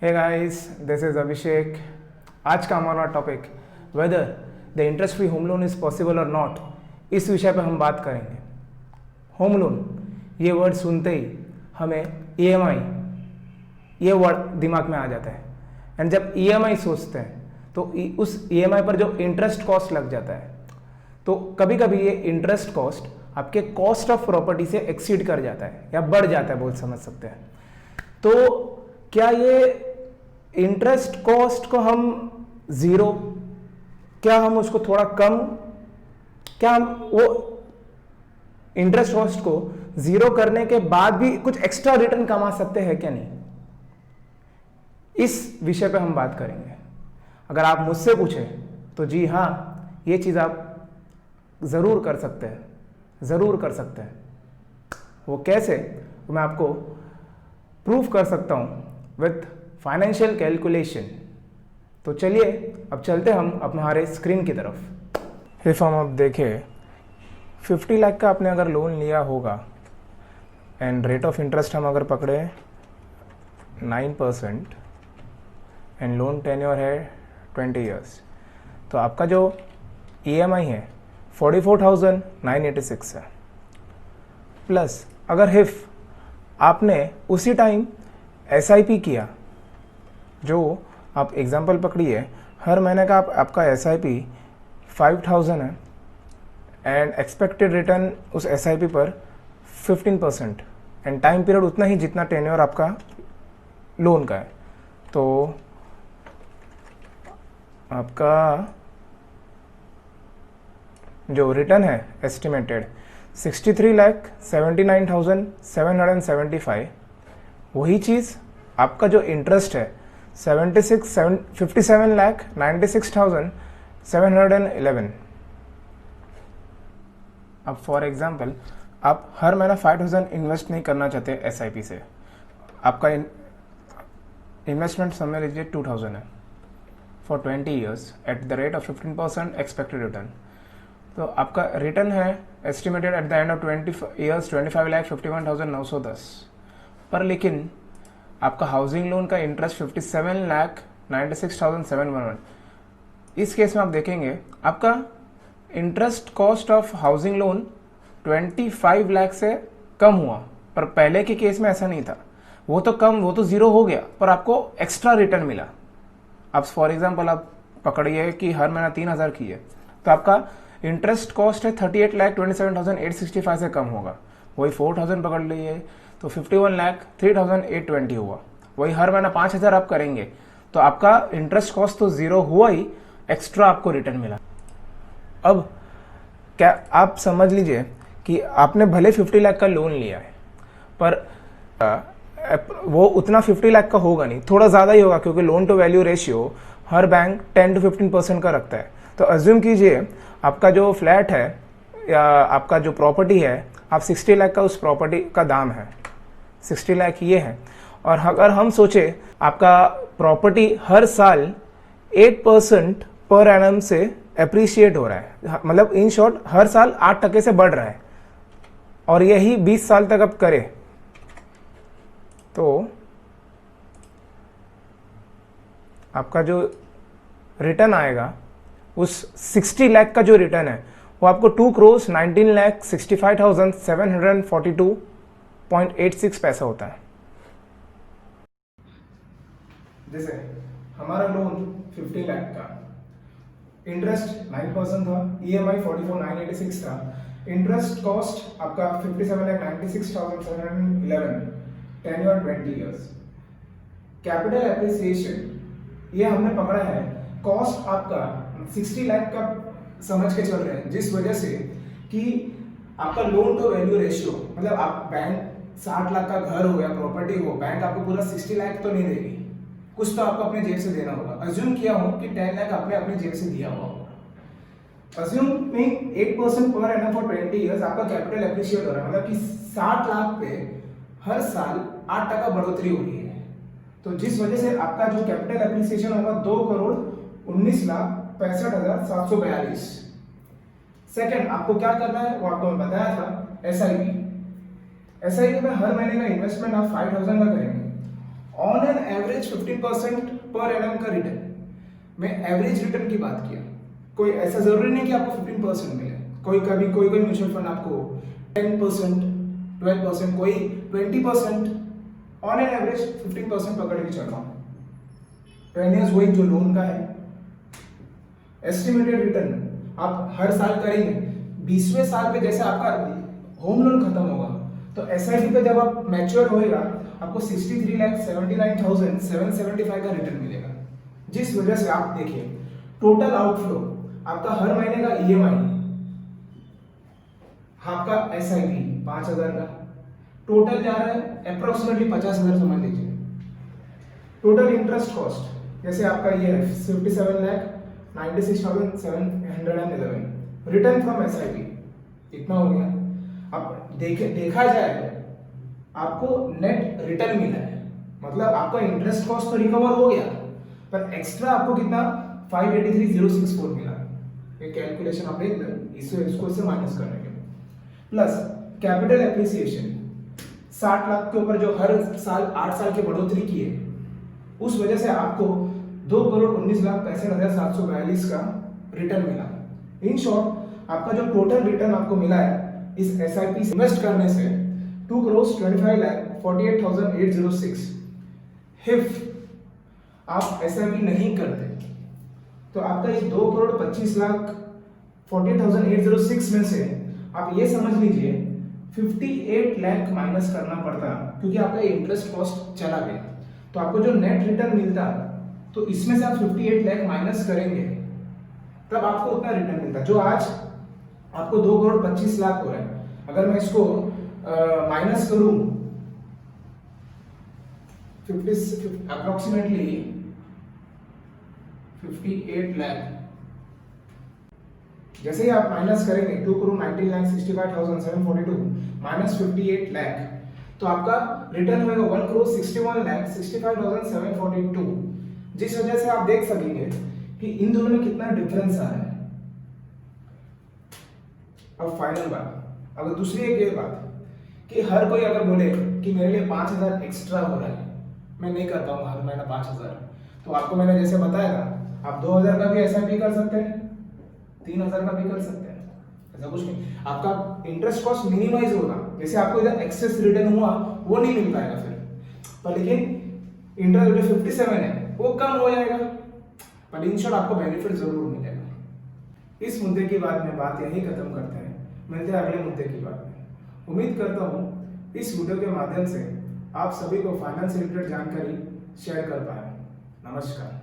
Hey guys, this is अभिषेक। आज का हमारा topic whether the interest free home loan is possible और not, इस विषय पर हम बात करेंगे। होम लोन ये वर्ड सुनते ही हमें ईएमआई ये वर्ड दिमाग में आ जाता है। एंड जब ईएमआई सोचते हैं तो उस ईएमआई पर जो इंटरेस्ट कॉस्ट लग जाता है, तो कभी कभी ये इंटरेस्ट कॉस्ट आपके कॉस्ट ऑफ प्रॉपर्टी से एक्सीड कर जाता है या बढ़ जाता है, बोल समझ सकते हैं। तो क्या ये इंटरेस्ट कॉस्ट को हम ज़ीरो, क्या हम उसको थोड़ा कम, क्या हम वो इंटरेस्ट कॉस्ट को ज़ीरो करने के बाद भी कुछ एक्स्ट्रा रिटर्न कमा सकते हैं क्या नहीं, इस विषय पे हम बात करेंगे। अगर आप मुझसे पूछें तो जी हाँ, ये चीज़ आप ज़रूर कर सकते हैं, ज़रूर कर सकते हैं। वो कैसे, तो मैं आपको प्रूफ कर सकता हूँ विथ फाइनेंशियल कैलकुलेशन। तो चलिए अब चलते हम हमारे स्क्रीन की तरफ। इफ हम अब देखें 50 लाख का आपने अगर लोन लिया होगा एंड रेट ऑफ इंटरेस्ट हम अगर पकड़े 9% एंड लोन टेन्योर है 20 ईयर्स, तो आपका जो ईएमआई है 44,986 है। प्लस अगर हिफ आपने उसी टाइम एसआईपी किया, जो आप एग्जांपल पकड़िए, हर महीने का आपका एसआईपी 5,000 है एंड एक्सपेक्टेड रिटर्न उस एसआईपी पर 15% एंड टाइम पीरियड उतना ही जितना टेन्योर आपका लोन का है, तो आपका जो रिटर्न है एस्टिमेटेड 63,79,775, वही चीज़ आपका जो इंटरेस्ट है 57,96,711। अब फॉर एग्जांपल आप हर महीना 5,000 इन्वेस्ट नहीं करना चाहते एसआईपी से, आपका इन्वेस्टमेंट समझ लीजिए 2,000 है for 20 years at the rate of 15% expected return. तो आपका रिटर्न है estimated at the end of 20 years 25,51,910 पर, लेकिन आपका हाउसिंग लोन का इंटरेस्ट 57,96,711। इस केस में आप देखेंगे आपका interest cost of housing loan 25 lakh से कम हुआ, पर पहले के केस में ऐसा नहीं था। वो तो कम, वो तो ज़ीरो हो गया, पर आपको एक्स्ट्रा रिटर्न मिला। अब फॉर एग्जांपल आप पकड़िए कि हर महीना 3,000 की है, तो आपका इंटरेस्ट कॉस्ट है 38,27,865 से कम होगा। वही 4,000 पकड़ लीजिए तो 51,03,820 हुआ। वही हर महीना 5,000 आप करेंगे तो आपका इंटरेस्ट कॉस्ट तो ज़ीरो हुआ ही, एक्स्ट्रा आपको रिटर्न मिला। अब क्या आप समझ लीजिए कि आपने भले 50 लाख का लोन लिया है, पर वो उतना 50 लाख का होगा नहीं, थोड़ा ज़्यादा ही होगा, क्योंकि लोन टू वैल्यू रेशियो हर बैंक 10 to 15% का रखता है। तो अज्यूम कीजिए आपका जो फ्लैट है या आपका जो प्रॉपर्टी है, आप 60 लाख का उस प्रॉपर्टी का दाम है, 60 लाख ये है। और अगर हम सोचे आपका प्रॉपर्टी हर साल 8% पर एनम से एप्रिशिएट हो रहा है, मतलब इन शॉर्ट हर साल 8% से बढ़ रहा है, और यही 20 साल तक अब करे, तो आपका जो रिटर्न आएगा उस 60 लाख का जो रिटर्न है वो आपको 2,19,65,742.86 पैसा होता है। जैसे हमारा लोन 50 लाख का, इंटरेस्ट 9% था, ईएमआई 44,986 था, इंटरेस्ट कॉस्ट आपका 57,96,711, टेन्योर 20 इयर्स। कैपिटल एप्रिसिएशन ये हमने पकड़ा है, कॉस्ट आपका 60 लाख का समझ के चल रहे हैं, जिस वजह से कि आपका लोन टू वैल्यू रेशियो, मतलब आप बैंक 60 लाख का घर हो या प्रॉपर्टी हो, बैंक आपको पूरा 60 लाख तो नहीं देगी, कुछ तो आपको अपने जेब से देना होगा। अज्यूम किया हो कि 10 लाख आपने अपने जेब से दिया हुआ होगा। Assuming 8% per annum for 20 years, आपका कैपिटल एप्रिशिएट हो रहा है, मतलब कि 60 लाख पे हर साल 8% बढ़ोतरी हो रही है। तो जिस वजह से आपका जो कैपिटल एप्रिसिएशन होगा 2,19,65,742। सेकंड, आपको क्या करना है वो आपको मैं बताया था, एसआईपी। एसआईपी में हर महीने का इन्वेस्टमेंट आप 5,000 का करेंगे on an average 15% per annum का रिटर्न, मैं एवरेज रिटर्न की बात किया। कोई ऐसा जरूरी नहीं कि आपको 15% मिले, कोई कभी कोई म्यूचुअल फंड आपको 10%, 12%, कोई 20%, ऑन एन एवरेज 15% पकड़ के चल रहा हूँ। 10 years वही जो लोन का है। एस्टिमेटेड रिटर्न आप हर साल करेंगे, 20वें साल पे जैसे आपका होम लोन खत्म होगा तो एसआईपी पे जब आप मैच्योर होएगा आपको 63,79,775 का रिटर्न मिलेगा। जिस वजह से आप देखिए टोटल आउटफ्लो आपका हर महीने का ईएमआई, आपका एसआईपी 5,000 का टोटल जा रहा है अप्रोक्सीमेटली 50,000 समझ लीजिए। टोटल इंटरेस्ट कॉस्ट जैसे आपका ये है 57,96,711, रिटर्न फ्रॉम एसआईपी इतना हो गया। अब देखा जाए आपको नेट रिटर्न मिला है, मतलब आपका इंटरेस्ट कॉस्ट तो रिकवर हो गया पर एक्स्ट्रा आपको कितना 583,064 मिला। ये कैलकुलेशन आप देख लें, इसको इससे माइनस करने के प्लस कैपिटल एप्रिसिएशन 60 लाख के ऊपर जो हर साल 8 साल की बढ़ोतरी की है उस वजह से आपको 2,19,65,742 का रिटर्न मिला। इन शॉर्ट आपका जो टोटल रिटर्न आपको मिला है इस एसआईपी इन्वेस्ट करने से 2,25,48,806। इफ आप एसआईपी नहीं करते तो आपका इस 2,25,48,806 में से आप ये समझ लीजिए 58 लाख माइनस करना पड़ता क्योंकि आपका इंटरेस्ट कॉस्ट चला गया। तो आपको जो नेट रिटर्न मिलता तो इसमें से आप 58 लाख माइनस करेंगे तब आपको उतना रिटर्न मिलता जो आज आपको 2,25,00,000 हो रहा है। अगर मैं इसको माइनस करूं अप्रोक्सीमेटली 58 लाख, जैसे ही आप माइनस करेंगे 2,19,65,742 माइनस 58 लाख तो आपका रिटर्न होगा 1,61,65,742। जिस वजह से आप देख सकेंगे कि इन दोनों में कितना डिफरेंस आ रहा है। अब फाइनल बात, अगर दूसरी एक ये बात कि हर कोई अगर बोले कि मेरे लिए 5,000 एक्स्ट्रा हो रहा है, मैं नहीं कर पाऊंगा हर महीना 5,000, तो आपको मैंने जैसे बताया था आप 2,000 का भी एसआईपी कर सकते हैं, 3,000 का भी कर सकते हैं, ऐसा कुछ नहीं। आपका इंटरेस्ट कॉस्ट मिनिमाइज होगा, जैसे आपको इधर एक्सेस रिटर्न हुआ वो नहीं मिल पाएगा फिर, पर लेकिन इंटरेस्ट जो 57 है वो कम हो जाएगा, पर इन शॉर्ट आपको बेनिफिट जरूर मिलेगा। इस मुद्दे की बात में बात यही खत्म करते हैं, मिलते हैं अगले मुद्दे की बात में। उम्मीद करता हूँ इस वीडियो के माध्यम से आप सभी को फाइनेंस से रिलेटेड जानकारी शेयर कर पाए। नमस्कार।